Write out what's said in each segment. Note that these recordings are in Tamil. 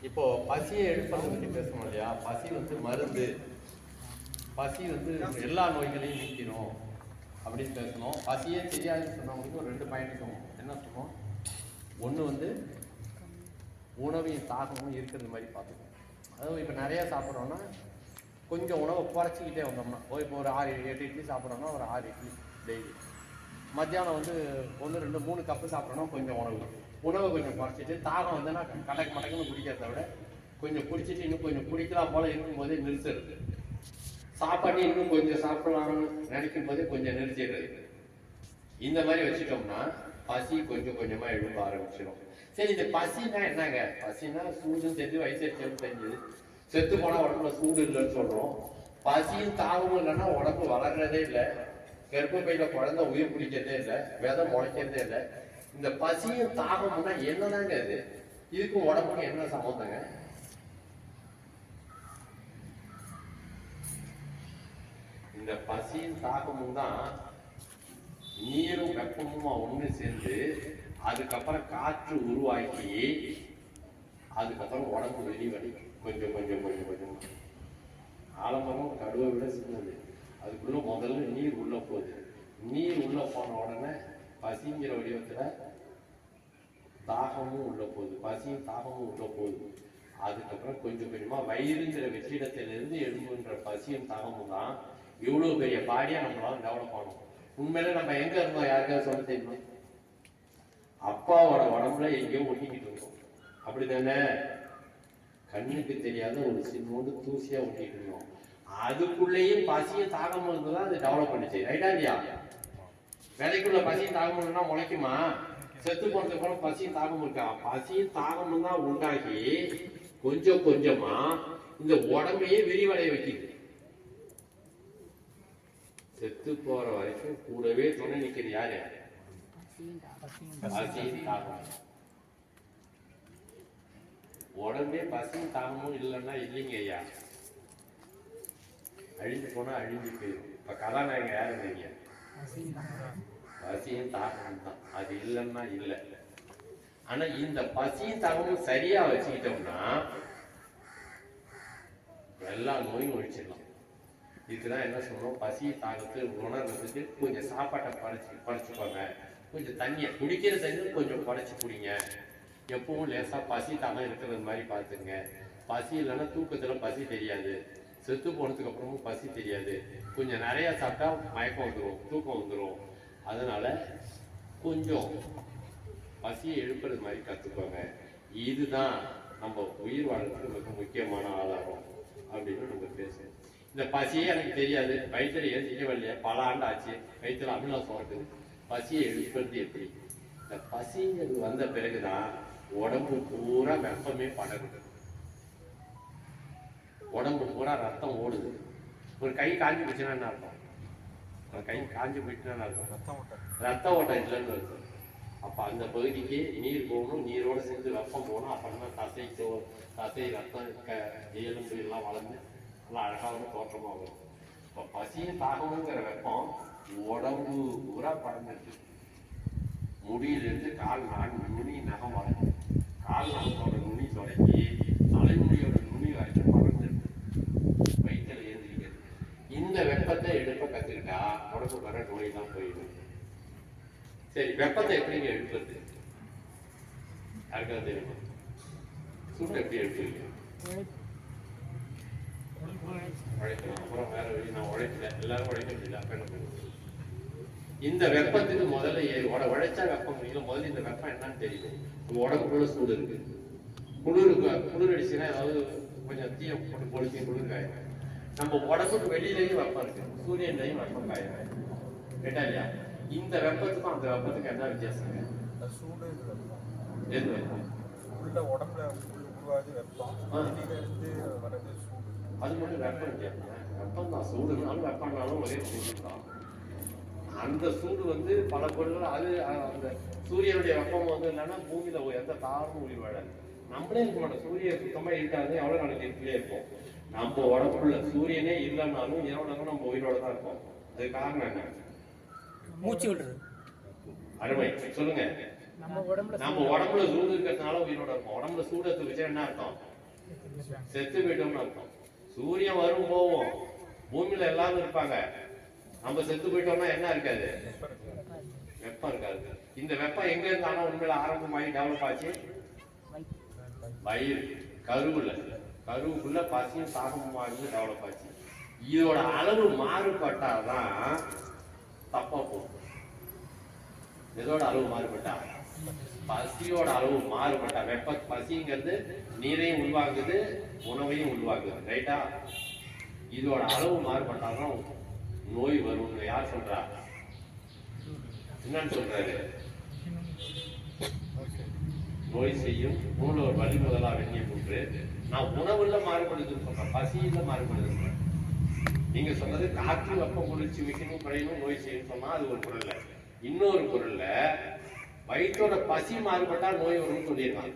இப்போ பசியை எடுப்பதை பற்றி பேசணும் இல்லையா? பசி வந்து மருந்து, பசி வந்து எல்லா நோய்களையும் நீக்கணும் அப்படின்னு பேசணும். பசியே தெரியாதுன்னு சொன்னவங்களுக்கு ஒரு 2 பாயிண்ட் சொல்லுவோம். என்ன சொல்லுவோம்? ஒன்று வந்து உணவையும் தாகமும் இருக்கிறது மாதிரி பார்த்துக்கணும். அதாவது இப்போ நிறையா சாப்பிட்றோன்னா கொஞ்சம் உணவை குறைச்சிக்கிட்டே வந்தோம்னா, இப்போ ஒரு 6-8 இட்லி சாப்பிட்றோன்னா ஒரு 6 இட்லி டெய்லி. மத்தியானம் வந்து 1, 2, 3 கப்பு சாப்பிட்றோன்னா கொஞ்சம் உணவை கொஞ்சம் குறைச்சிட்டு, தாகம் வந்தேன்னா கடக்கு மடக்குன்னு குடிக்கிறத விட கொஞ்சம் குடிச்சிட்டு இன்னும் கொஞ்சம் குடிக்கலாம் போல இருக்கும்போதே நிறுத்துறது. சாப்பாடு இன்னும் கொஞ்சம் சாப்பிடலாம்னு நினைக்கும் போதே கொஞ்சம் நிறுத்திடுறது. இந்த மாதிரி வச்சுட்டோம்னா பசி கொஞ்சம் கொஞ்சமா எழும்ப ஆரம்பிச்சிடும். சரி, இந்த பசினா என்னங்க? பசினா சூடுன்னு தெரிஞ்சு வயசு தெரிஞ்சது. செத்து போனா உடம்புல சூடு இல்லைன்னு சொல்றோம். பசியும் தாகமும் இல்லைன்னா உடம்பு வளர்றதே இல்லை, கர்ப்பப்பையில குழந்தை உயிர் பிடிக்கிறதே இல்லை, விதை முளைக்கிறதே இல்லை. இந்த பசியும் தாகம்னா என்னதாங்க அது? இதுக்கும் உடம்புக்கு என்ன சம்பந்தங்க? இந்த பசியும் தாகமும் தான் நீரும் வெப்பமும் ஒன்று சேர்ந்து அதுக்கப்புறம் காற்று உருவாக்கி அதுக்கப்புறம் உடம்பு வெளிவடிக்கும். கொஞ்சம் கொஞ்சம் கொஞ்சம் கொஞ்சம் ஆலமரம் கடுவை விட சின்னது. அதுக்குள்ள முதல்ல நீர் உள்ள போகுது. நீர் உள்ள போன உடனே பசிங்கிற வடிவத்துல தாகமும் உள்ள போகுது, பசியும் தாகமும் உள்ள போகுது. அதுக்கப்புறம் கொஞ்சம் கொஞ்சமா வயிறுங்கிற வெற்றிடத்திலிருந்து எழும்புன்ற பசியும் தாகமும் தான் இவ்வளவு பெரிய பாடியா நம்மளால டெவலப் ஆகணும். உண்மையில நம்ம எங்க இருந்தோம் யாருக்காவது சொல்ல தெரியுமா? அப்பாவோட உடம்புல எங்கேயோ ஒட்டிக்கிட்டு இருந்தோம், அப்படித்தானே? கண்ணுக்கு தெரியாத ஒரு சின்னோடு தூசியா ஒட்டிக்கிட்டு இருந்தோம். அதுக்குள்ளேயும் பசியும் தாகம் இருந்துதான் அது டெவலப் பண்ணிச்சு. ரைட்டா இல்லையா? விலைக்குள்ள பசியும் தாகம் இல்லைன்னா முளைக்குமா? செத்து போறதுக்கு கூட பசியும் தாகம் இருக்கா? பசியும் தாகமும் தான் உண்டாக்கி கொஞ்சம் கொஞ்சமா இந்த உடம்பையே விரிவடைய வைக்குது. செத்து போற வரைக்கும் கூடவே துணை நிக்கிறது யாரு? பசியும் தாகம். உடம்பே பசியும் தாகமும் இல்லைன்னா இல்லைங்க ஐயா, அழிஞ்சு போனா அழிஞ்சு போயிடும். இப்ப கதாநாயகன் யாருங்க? பசியும் தாகமும் தான். அது இல்லைன்னா இல்லை. ஆனா இந்த பசியும் தாகமும் சரியா வச்சுக்கிட்டோம்னா எல்லா நோயும் ஒழிச்சிடலாம். இதுக்குதான் என்ன சொல்றோம்? பசி தாகத்தை உணர்றதுக்கு கொஞ்சம் சாப்பாட்டை குறைச்சிக்கோங்க, கொஞ்சம் தண்ணியை குடிக்கிற தண்ணி கொஞ்சம் குறைச்சி குடிங்க, எப்பவும் லேசா பசி தாகம் இருக்கிறது மாதிரி பார்த்துங்க. பசி இல்லைன்னா தூக்கத்துல பசி தெரியாது, செத்து போனதுக்கு அப்புறமும் பசி தெரியாது. கொஞ்சம் நிறைய சாப்பிட்டா மயக்கம் வந்துடும், தூக்கம் வந்துடும். அதனால கொஞ்சம் பசியை எழுப்புறது மாதிரி கத்துக்கோங்க. இதுதான் நம்ம உயிர் வாழ்றதுக்கு மிக முக்கியமான ஆதாரம் அப்படின்னு நம்ம பேசுறோம். இந்த பசியே எனக்கு தெரியாது, வயிற்றுல ஏன் செய்யவில்லையா, பல ஆண்டு ஆச்சு, வயிற்றுல அமிலம் சுரக்குது, பசியை எழுப்புறது எப்படி? இந்த பசிங்கிறது வந்த பிறகுதான் உடம்பு பூரா வெப்பமே படருது, உடம்பு பூரா ரத்தம் ஓடுது. ஒரு கை காஞ்சி போச்சுன்னா என்ன அர்த்தம்? ஒரு கை காஞ்சி போயிட்டுன்னா அர்த்தம் ரத்த ஓட்டம் இல்லைன்னு வருது. அப்ப அந்த பகுதிக்கு நீர் போகணும், நீரோட சேர்ந்து வெப்பம் போகணும். அப்புறம் தான் தசை ரத்தம் எலும்பு எல்லாம் வளர்ந்து நல்லா அழகான தோற்றமா வரும். இப்போ பசியும் தாகமுங்கிற வெப்பம் உடம்பு பூரா பறந்துருக்கு. முடியிலிருந்து கால் நுனி நகம் வரைக்கும், கால் நகத்தோட நுனி தொடங்கி தலைமுடியோட நுனி வரைக்கும் பறந்துருக்கு. வயிற்றில் ஏந்திரிக்கிறது. இந்த வெப்பத்தை எடுப்ப கத்துக்கிட்டா உடம்பு வர நோய் தான் போயிடும். சரி, வெப்பத்தை எப்படிங்க எடுக்கிறது? யாருக்காவது தெரியுமா? சூடு எப்படி எடுப்பீங்க? உழைக்கணும். அப்புறம் வேற வழி நான் உழைக்கல, எல்லாரும் உழைக்க முடியல. அப்ப என்ன பண்ணுவோம்? இந்த வெப்பத்துக்கு முதல்ல உழைச்சா வெப்பம் முடியல. முதல்ல இந்த வெப்பம் என்னன்னு தெரியுது. உடம்புக்குள்ள சூடு இருக்கு, குளிர் அடிச்சுன்னா ஏதாவது கொஞ்சம் தீய போட்டு பொழுத்தி குளிர் காயும். நம்ம உடம்புக்கு வெளியிலையும் வெப்பம் இருக்கு, சூரியன்லையும் வெப்பம் காயும். கேட்டா இல்லையா? இந்த வெப்பத்துக்கும் அந்த வெப்பத்துக்கு என்ன வித்தியாசங்க? சூடு எது வெப்பம்? உடம்புல உருவாது வெப்பம், வரது சூடு. அது மட்டும் வெப்பம் வித்தியாசம். வெப்பம் தான், சூடுனாலும் வெப்பம்னாலும் ஒரே சூடு தான். அந்த சூடு வந்து பல பொருள்கள் அது அந்த சூரியனுடைய வெப்பம் வந்து இல்லைன்னா பூமியில எந்த தாரும் உயிர் வாழாது. நம்மளே இருக்க மாட்டோம், சூரிய சுத்தமா இருக்காது. எவ்வளவு நாளைக்கு இருக்குள்ளே இருப்போம். நம்ம உடம்புக்குள்ள சூரியனே இல்லைன்னாலும் எவ்வளவு நம்ம உயிரோட தான் இருப்போம். அது காரணம் என்ன? மூச்சு விடுறது. அருமை, சொல்லுங்க. நம்ம உடம்புல சூடு இருக்கிறதுனால உயிரோட இருக்கும். உடம்புல சூடு வச்சா என்ன அர்த்தம்? செத்து போயிட்டோம்னு அர்த்தம். சூரியன் வரும் போவோம், பூமியில எல்லாரும் இருப்பாங்க. நம்ம செத்து போயிட்டோம்னா என்ன இருக்காது? வெப்பம் இருக்காது. இந்த வெப்பம் எங்க இருந்தாலும் உண்மையில ஆரம்பமாகி டெவலப் ஆச்சு வயிறு, கருவுக்குள்ள பசியும் தாகமும் டெவலப் ஆச்சு. இதோட அளவு மாறுபட்டாதான் தப்பா போகும். இதோட அளவு மாறுபட்டா, பசியோட அளவு மாறுபட்டா, வெப்ப பசிங்கிறது நீரையும் உள்வாங்குது, உணவையும் உள்வாங்குது, ரைட்டா? இதோட அளவு மாறுபட்டாதான் நோய் வரும். யார் சொல்றா? என்னன்னு சொல்றாரு? நோய் செய்யும் நூல ஒரு வழி முதலா வெண்ணிய போன்று. நான் உணவுல மாறுபடுதுன்னு சொல்றேன், பசியில மாறுபடுது. நீங்க சொன்னது காற்று வெப்பம் குளிர்ச்சி மிகவும் குறையும் நோய் செய்யும் சொன்னா அது ஒரு பொருள்ல. இன்னொரு பொருள்ல வயிற்றோட பசி மாறுபட்டா நோய் வரும்னு சொல்லியிருக்காங்க.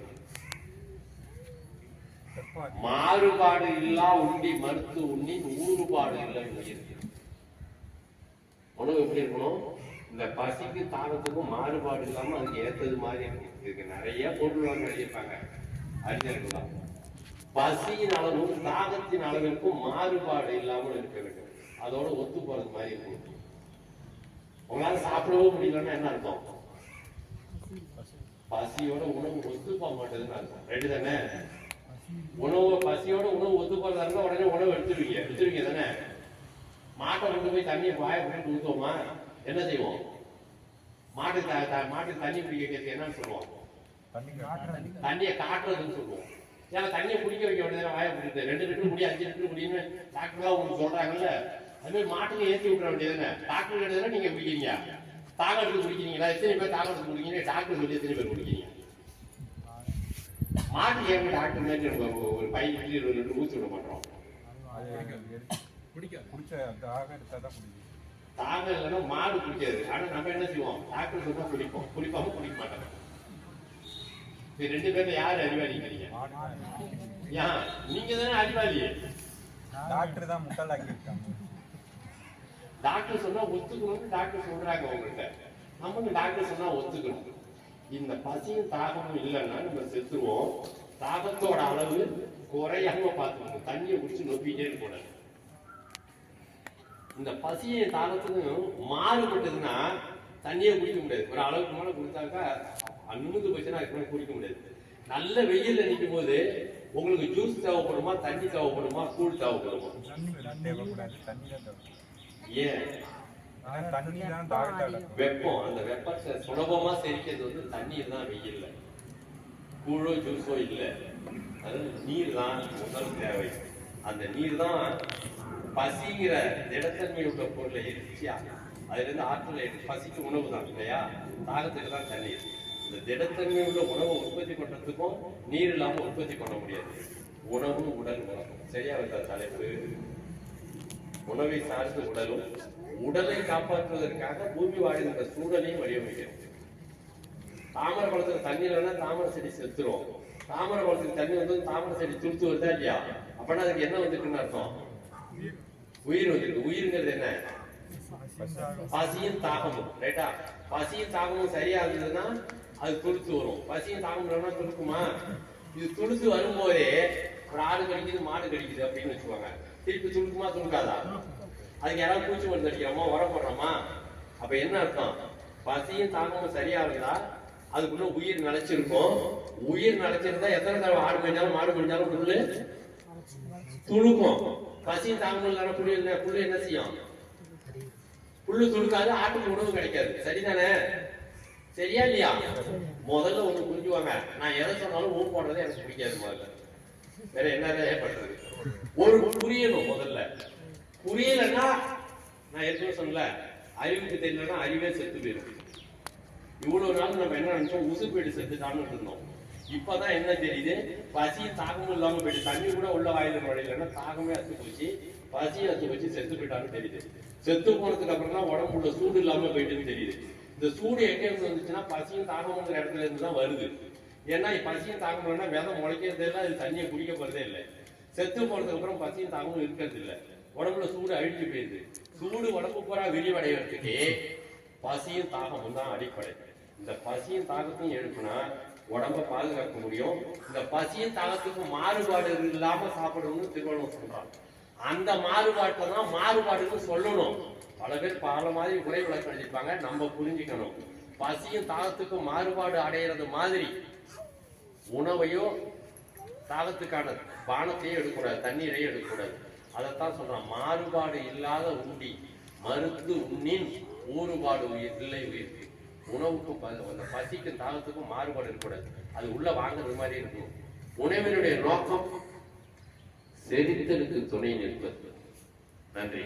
மாறுபாடு இல்லா உண்டி மருத்து உண்ணி ஊறுபாடு இல்லை உயிர். உணவு எப்படி இருக்கணும்? இந்த பசிக்கு தாகத்துக்கும் மாறுபாடு இல்லாம அதுக்கு ஏற்றது மாதிரி இருக்கும். இதுக்கு நிறைய பொருள் எழுதியிருப்பாங்க அறிஞர்கள் தான். பசியின் அளவும் தாகத்தின் அளவிற்கும் மாறுபாடு இல்லாமல் இருக்க வேண்டும். அதோட ஒத்து போறது மாதிரி இருக்கும். உங்களால சாப்பிடவும் முடியலன்னா என்ன அர்த்தம்? பசியோட உணவு ஒத்து போக மாட்டேதுன்னு அர்த்தம். ரைட்டு தானே? உணவு பசியோட உணவு ஒத்து போறதா இருந்தா உடனே உணவு எடுத்துருவீங்க தானே? மாட்டை கொண்டு போய் தண்ணியை வாய போட்டு ஊத்துவோமா? என்ன செய்வோம்? மாட்டு தண்ணி குடிக்க என்னன்னு சொல்லுவோம்? தண்ணியை காட்டுறதுன்னு சொல்லுவோம். ஏன்னா தண்ணியை குடிக்க வைக்க வேண்டியது வாய குடிக்கிறது. 2 லிட்டர் குடி, 5 லிட்டர் குடின்னு டாக்டர் உங்களுக்கு சொல்றாங்கல்ல, அதுமாதிரி மாட்டுக்கு ஏற்றி விட்டுற வேண்டியதுன்னு. டாக்டர் கிட்ட நீங்க குடிக்கிறீங்க, தாகத்துக்கு குடிக்கிறீங்களா? எத்தனை பேர் தாகத்துக்கு குடிக்கிறீங்க? டாக்டர் சொல்லி எத்தனை பேர் குடிக்கிறீங்க? மாட்டுக்கு ஏன் டாக்டர் மாதிரி ஒரு 5 லிட்டர் 20 லிட்டர் ஊற்றி விட மாட்டோம்? தாகம் இல்லைன்னா மாடு குடிக்காது. ஆனா நம்ம என்ன செய்வோம்? டாக்டர் சொன்னா குடிப்போம், குடிப்பாம குடிக்க மாட்டாங்க. இது 2 பேர்ல யாரு அறிவாளிக்கிறீங்க? ஏன் நீங்க தானே அறிவாளி? டாக்டர் தான் முட்டாளாக்கி இருக்காங்க. டாக்டர் சொன்னா ஒத்துக்கணும்னு டாக்டர் சொல்றாங்க உங்கள்கிட்ட. நமக்கு டாக்டர் சொன்னா ஒத்துக்கணும். இந்த பசியும் தாகமும் இல்லைன்னா நம்ம செத்துருவோம். தாகத்தோட அளவு குறையாம பார்த்துக்கணும். தண்ணியை குடிச்சு நொப்பிட்டே இருக்கக்கூடாது. இந்த பசியை தாகத்துக்கும் மாறுபட்டதுன்னா தண்ணியை குடிக்க முடியாது. ஒரு அளவுக்கு மேல குடித்தாக்கா அன்னுக்கு போச்சுன்னா அதுக்கு குடிக்க முடியாது. நல்ல வெயில்ல நிற்கும் போது உங்களுக்கு ஜூஸ் தேவைப்படுமா, தண்ணி தேவைப்படுமா, கூழ் தேவைப்படுமா? ஏன்? வெப்பம். அந்த வெப்பத்தை சுலபமா செரிக்கிறது தண்ணீர் தான். வெயில்ல கூழோ ஜூஸோ இல்லை, அது நீர் தான் முதல் தேவை. அந்த நீர் தான் பசிங்கிற திடத்தன்மை உள்ள பொருளை எரிச்சியா அதுல இருந்து ஆற்றலை எடுத்து. பசிக்கு உணவு தான் இல்லையா? தாகத்துக்கு தான் தண்ணீர். இந்த திடத்தன்மை உள்ள உணவை உற்பத்தி பண்றதுக்கும் நீர் இல்லாம உற்பத்தி பண்ண முடியாது. உணவும் உடல் உணவும் சரியா இருக்க தலைப்பு. உணவை சார்ந்து உடலும், உடலை காப்பாற்றுவதற்காக பூமி வாழ்கின்ற சூழலையும் வடிவமைக்கிறது. தாமரை குளத்துல தண்ணி இல்லைன்னா தாமரை செடி செத்துரும். தாமரை குளத்துக்கு தண்ணி வந்து தாமரை செடி துளுத்து வருதா இல்லையா? அப்படின்னா அதுக்கு என்ன வந்துருக்குன்னு அர்த்தம்? உயிர் வந்துருக்கு. உயிர்ங்கிறது என்ன? பசியும் தாகமும், ரைட்டா? பசியும் தாகமும் சரியா இருந்ததுன்னா அது துளுத்து வரும். பசியும் தாகம் இல்லைன்னா துளுக்குமா? இது துளுத்து வரும்போதே ஒரு ஆடு கடிக்குது, மாடு கடிக்குது அப்படின்னு வச்சுக்கோங்க. திருப்பி துளுக்குமா துளுக்காதா? அதுக்கு யாராவது பூச்சி மருந்து அடிக்கிறோமா, உரம் போடுறோமா? அப்ப என்ன அர்த்தம்? பசியும் தாகமும் சரியா இருந்தா அதுக்குள்ள உயிர் நிலைச்சிருக்கும். உயிர் நிலைச்சிருந்தா எத்தனை தடவை ஆடு மேய்ஞ்சாலும் மாடு மேய்ஞ்சாலும் புல்லு துளுக்கும். பசியும் தாகமும் இல்லாத புல்லு என்ன செய்யும்? புல்லு துளுக்காது, ஆட்டுக்கு உணவு கிடைக்காது. சரிதானே? சரியா இல்லையா? முதல்ல ஒண்ணு புரிஞ்சுவாங்க. நான் எதை சொன்னாலும் ஊர் போடுறது எனக்கு பிடிக்காது. முதல்ல வேற என்ன பண்றது? ஒரு புரியணும். முதல்ல புரியலன்னா நான் ஏற்கனவே சொல்லல, அறிவுக்கு தெரியலன்னா அறிவே செத்து போயிடும். இவ்வளவு நாள் நம்ம என்ன நினைச்சோம்? உசு போயிட்டு செத்துட்டான்னு இருந்தோம். இப்பதான் என்ன தெரியுது? பசியும் தாகமும் இல்லாம போயிட்டு தண்ணி கூட உள்ள வாயில நுழையிலன்னா தாகமே அத்து போச்சு, பசியும் அத்து போச்சு, செத்து போயிட்டான்னு தெரியுது. செத்து போனதுக்கு அப்புறம் தான் உடம்புல சூடு இல்லாம போயிட்டுன்னு தெரியுது. இந்த சூடு எங்க இருந்து வந்துச்சுன்னா பசியும் தாகமுங்கிற இடத்துல இருந்து தான் வருது. ஏன்னா பசியும் தாகம்னா விதை முளைக்கிறதே இல்லை, அது தண்ணியை குடிக்க போறதே இல்லை. செத்து போனதுக்கு அப்புறம் பசியும் தாகமும் இருக்கிறது இல்லை. உடம்புல சூடு அழிஞ்சு போயிருது. சூடு உடம்பு பூரா விரிவடைகிறதுக்கு பசியும் தாகமும் தான் அடிப்படை. இந்த பசியும் தாகத்தையும் எழுப்புனா உடம்ப பாதுகாக்க முடியும். இந்த பசியும் தாகத்துக்கும் மாறுபாடு இல்லாம சாப்பிடணும்னு திருவள்ளுவர் சொல்றாங்க. அந்த மாறுபாட்டை தான் மாறுபாடுன்னு சொல்லணும். பல பேர் பல மாதிரி குறை விளக்கம் எழுதிப்பாங்க, நம்ம புரிஞ்சுக்கணும். பசியும் தாகத்துக்கும் மாறுபாடு அடையிறது மாதிரி உணவையோ தாகத்துக்கான பானத்தையும் எடுக்கக்கூடாது, தண்ணீரையும் எடுக்கக்கூடாது. அதைத்தான் சொல்றான், மாறுபாடு இல்லாத உண்டி மருந்து உண்ணின் ஊறுபாடு இல்லை உயிருக்கு. உணவுக்கும் அந்த பசிக்கும் தாகத்துக்கும் மாறுபாடு இருக்கக்கூடாது. அது உள்ள வாங்குறது மாதிரி இருக்கும். உணவினுடைய நோக்கம் செரித்தலுக்கு துணை நிற்பது. நன்றி.